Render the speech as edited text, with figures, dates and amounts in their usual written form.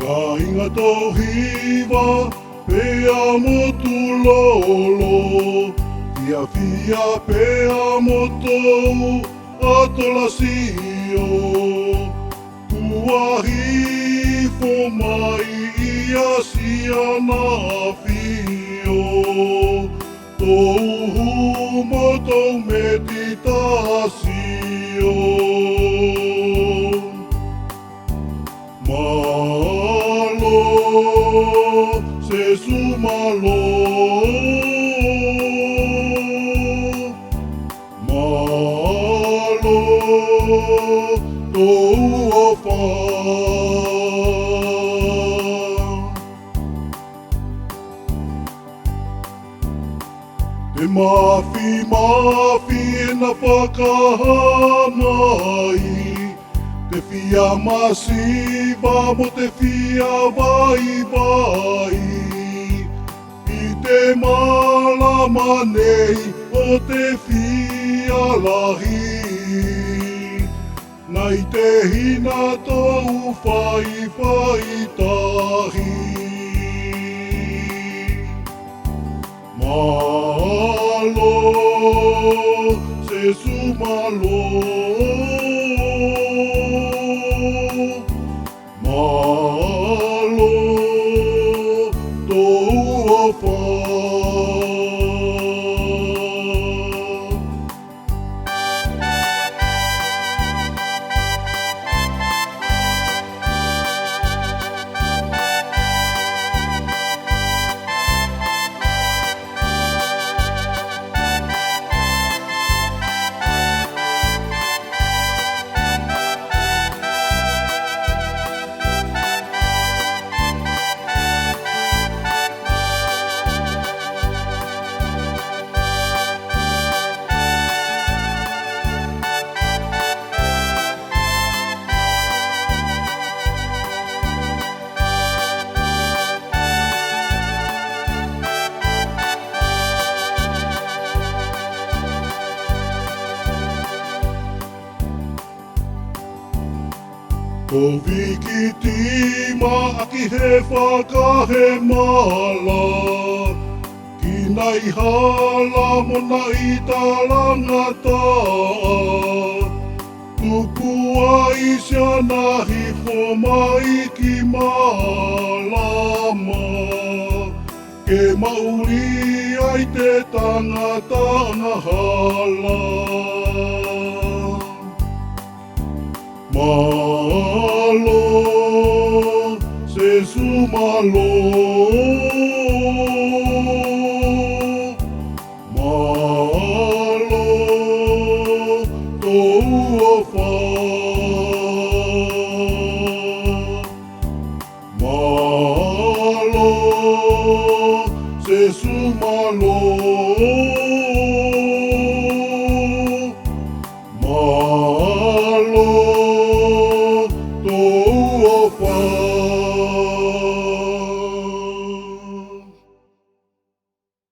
Ka inga tau hiwa, pea mo tu lolo. Fia pea mo tou atola sio. Kua hifo mai ia sia na fio. Tou humo tou meditasio. Malo, se sumalo. Malo, tou ofa. Te mafi na whakahamai. Te fia masiva mo te fia vai. I te malama nei o te fia lahi. Nai te hina tau whai tahi. Malo, se sumalo. Malo, tou ofa. Ko wiki tima aki he whakahe mala. Ki nei hala mona i talangata. Tupua i sia nahi fo mai ki malama. Ke mauri ai te tangata ngahala. Malo, se sumalo.